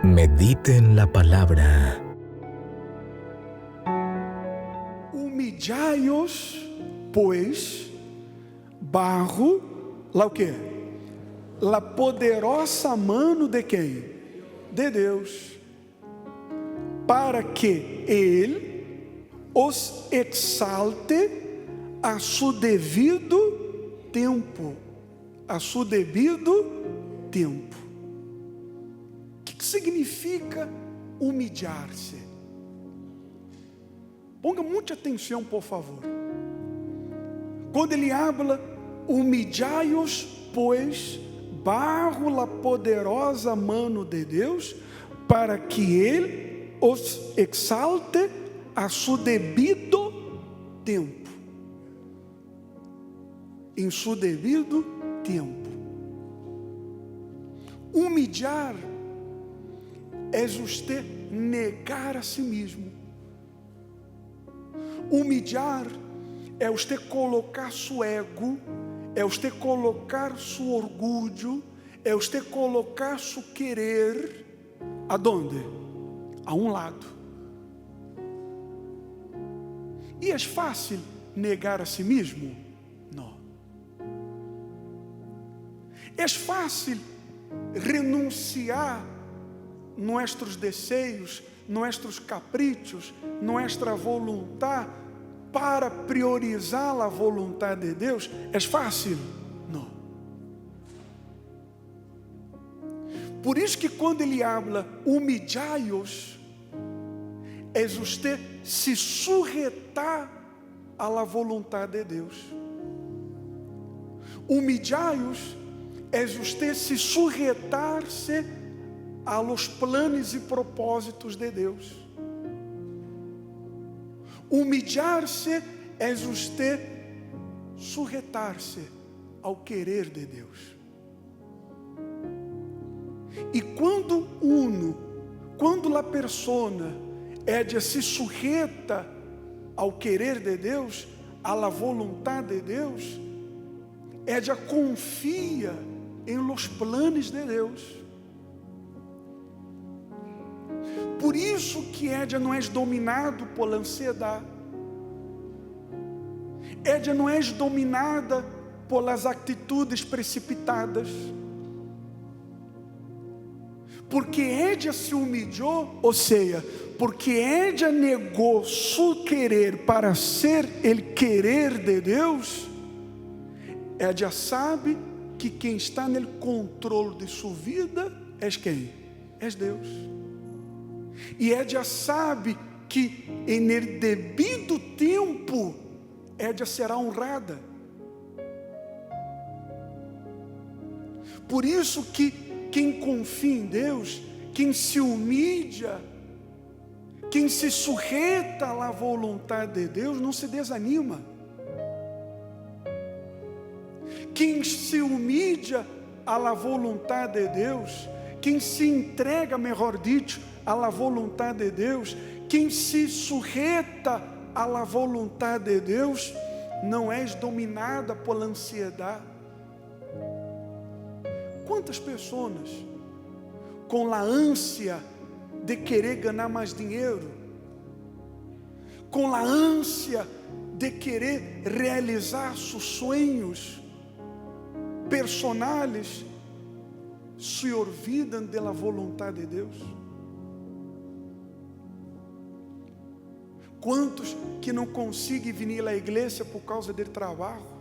Medite en la palabra. Humilhai-os, pois, barro, lá o quê? La poderosa mano de quem? De Deus, para que Ele os exalte a seu devido tempo. A seu devido tempo. O que significa humilhar-se? Ponga muita atenção, por favor. Quando ele habla, humilhai-os, pois, barro la poderosa mano de Deus, para que Ele os exalte a seu devido tempo. Em seu devido tempo. Humilhar é você negar a si mesmo. Humilhar é você colocar seu ego, é você colocar seu orgulho, é você colocar seu querer, aonde? A um lado. E é fácil negar a si mesmo? Não. É fácil renunciar nossos desejos, nossos caprichos, nossa vontade para priorizar a vontade de Deus? É fácil? Não. Por isso que quando ele habla, humilhai-os, é você se sujeitar à vontade de Deus. Humilhai-os é você se sujeitar-se a los planos e propósitos de Deus. Humilhar-se é você sujeitar-se ao querer de Deus. E quando a persona se sujeita ao querer de Deus, à vontade de Deus, confia em los planos de Deus. Por isso que não é dominado por ansiedade. Não é dominada pelas atitudes precipitadas. Porque se humilhou, ou seja, porque negou seu querer para ser o querer de Deus, sabe que quem está no controle de sua vida é quem? É Deus. E já sabe que em devido tempo será honrada. Por isso que quem confia em Deus, quem se humilha, quem se sujeita à vontade de Deus, não se desanima. Quem se humilha à vontade de Deus, quem se entrega, melhor dito, à vontade de Deus, quem se sujeita à vontade de Deus, não é dominada por ansiedade. Quantas pessoas com a ânsia de querer ganhar mais dinheiro, com a ânsia de querer realizar seus sonhos personais, se olvidam da vontade de Deus? Quantos que não conseguem vir à igreja por causa do trabalho?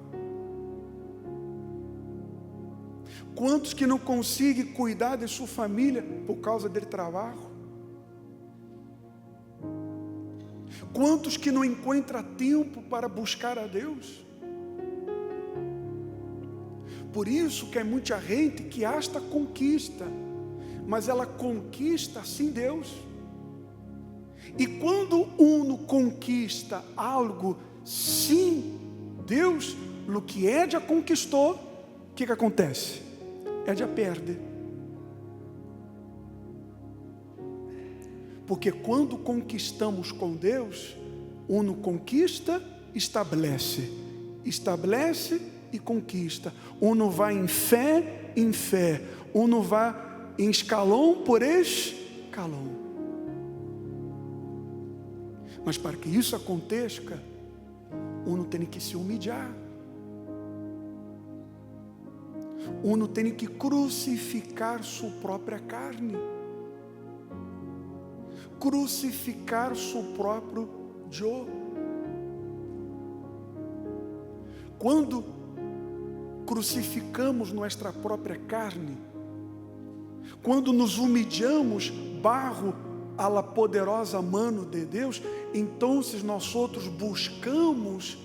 Quantos que não conseguem cuidar de sua família por causa do trabalho? Quantos que não encontram tempo para buscar a Deus? Por isso que há muita gente que hasta conquista, mas ela conquista sem Deus. E quando uno conquista algo sem Deus, o que já conquistou, o que acontece? Já perde. Porque quando conquistamos com Deus, uno conquista, estabelece e conquista. Uno vai em fé, uno vai em escalão por calão. Mas para que isso aconteça, uno tem que se humilhar. Uno tem que crucificar sua própria carne. Crucificar seu próprio eu. Quando crucificamos nossa própria carne, quando nos humilhamos barro a la poderosa mano de Deus, então nós outros buscamos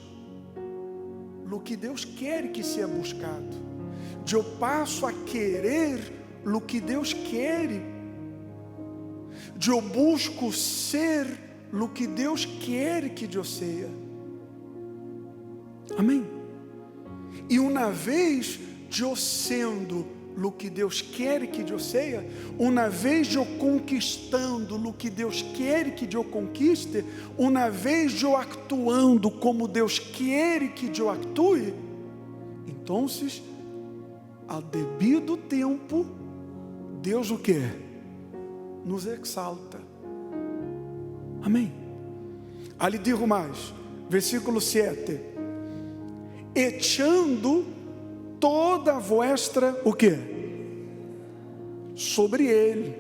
o que Deus quer que seja buscado. Eu passo a querer o que Deus quer. Eu busco ser o que Deus quer que eu seja. Amém? E uma vez eu sendo o que Deus quer que eu seja, uma vez eu conquistando o que Deus quer que eu conquiste, uma vez eu actuando como Deus quer que eu atue, então, ao devido tempo, Deus o que? Nos exalta. Amém? Ali digo mais, versículo 7. Echando toda a vossa, o que? Sobre Ele,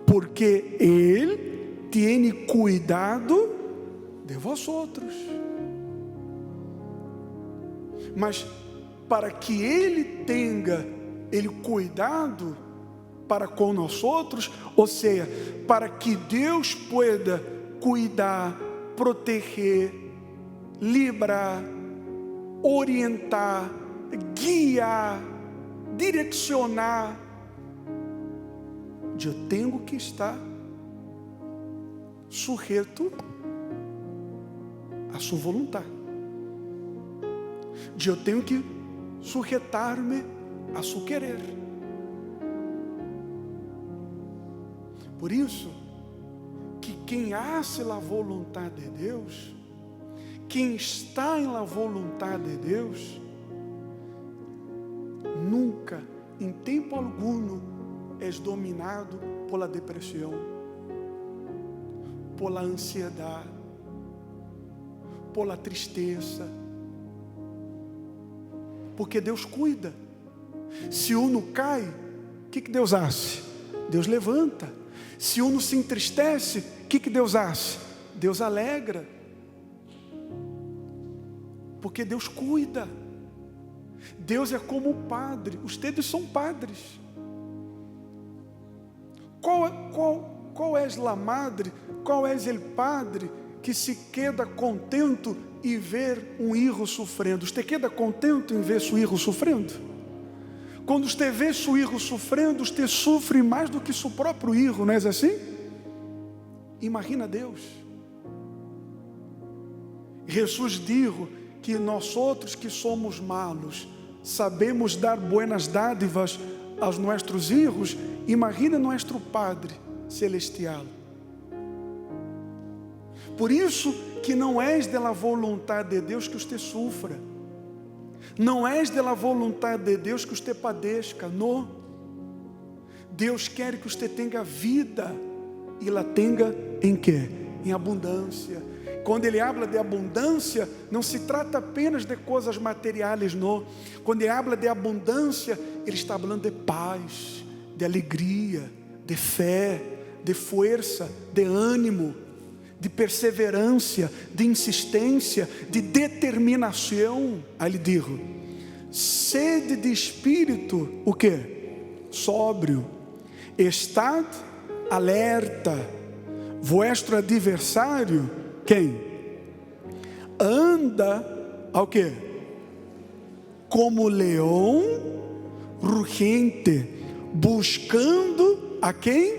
porque Ele tem cuidado de vós outros. Mas para que Ele tenha cuidado para com nós outros, ou seja, para que Deus pueda cuidar, proteger, livrar, orientar, guiar, direcionar, eu tenho que estar sujeito a sua vontade. Eu tenho que sujeitar-me a seu querer. Por isso, que quem hace a vontade de Deus, quem está em la vontade de Deus, nunca, em tempo algum, é dominado pela depressão, pela ansiedade, pela tristeza, porque Deus cuida. Se uno cai, o que Deus faz? Deus levanta. Se uno se entristece, o que Deus faz? Deus alegra. Porque Deus cuida. Deus é como o Padre. Ustedes são padres. Qual é a madre? Qual é o padre que se queda contento em ver um filho sofrendo? Você queda contento em ver seu filho sofrendo? Quando você vê seu filho sofrendo, você sofre mais do que seu próprio filho, não é assim? Imagina Deus. Jesus disse que nós outros que somos malos, sabemos dar buenas dádivas aos nossos filhos. Imagina nosso Padre Celestial. Por isso que não és da vontade de Deus que você sofra. Não és da vontade de Deus que você padeça. Não. Deus quer que você tenha vida e la tenha em quê? Em abundância. Quando Ele habla de abundância, não se trata apenas de coisas materiais, não. Quando Ele habla de abundância, Ele está falando de paz, de alegria, de fé, de força, de ânimo, de perseverança, de insistência, de determinação. Aí Ele diz: sede de espírito, o quê? Sóbrio, estado alerta, vosso adversário, quem? Anda, ao quê? Como leão rugente, buscando a quem?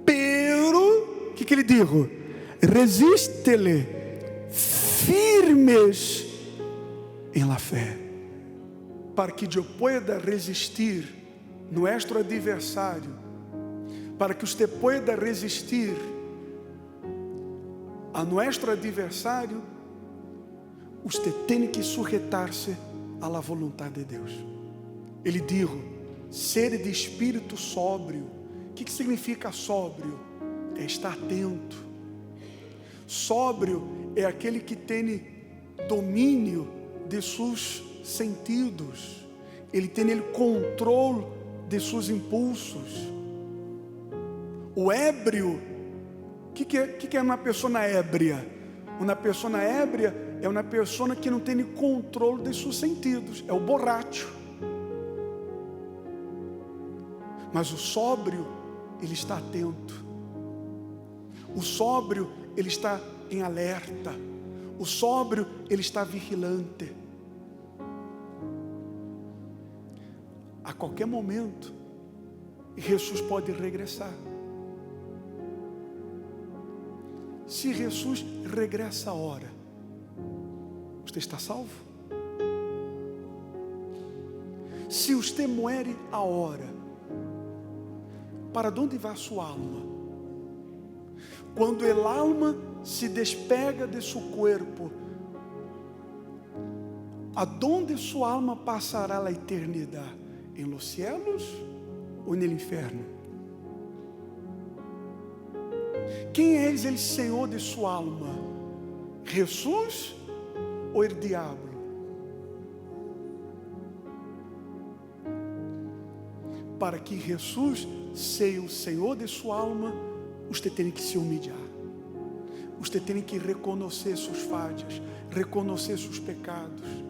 Pero, o que ele diz? Resiste-lhe, firmes em la fé, para que eu pueda resistir nosso adversário, para que você pueda resistir a nosso adversário, você tem que sujeitar-se à la vontade de Deus. Ele diz: ser de espírito sóbrio, que significa sóbrio? É estar atento. Sóbrio é aquele que tem domínio de seus sentidos. Ele tem ele controle de seus impulsos. O ébrio, o que é uma pessoa ébria? Uma pessoa ébria é uma pessoa que não tem controle de seus sentidos. É o borracho. Mas o sóbrio, ele está atento. O sóbrio, ele está em alerta. O sóbrio, ele está vigilante. A qualquer momento, Jesus pode regressar. Se Jesus regressa a hora, você está salvo? Se você morre a hora, para onde vai a sua alma? Quando a alma se despega de seu corpo, aonde sua alma passará a eternidade? Em los cielos ou no inferno? Quem é o Senhor de sua alma? Jesus ou o diabo? Para que Jesus seja o Senhor de sua alma, você tem que se humilhar. Você tem que reconhecer suas falhas, reconhecer seus pecados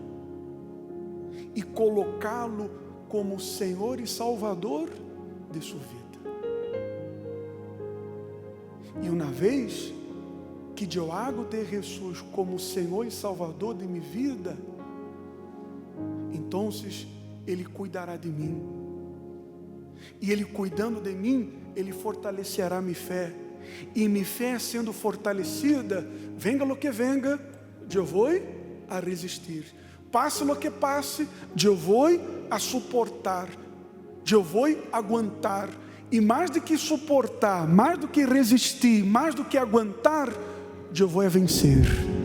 e colocá-lo como Senhor e Salvador de sua vida. E uma vez que eu hago de Jesus como Senhor e Salvador de minha vida, então Ele cuidará de mim. E Ele cuidando de mim, Ele fortalecerá minha fé. E minha fé sendo fortalecida, venga lo que venga, eu vou a resistir. Passe lo que passe, eu vou a suportar. Eu vou aguentar. E mais do que suportar, mais do que resistir, mais do que aguentar, eu vou a vencer.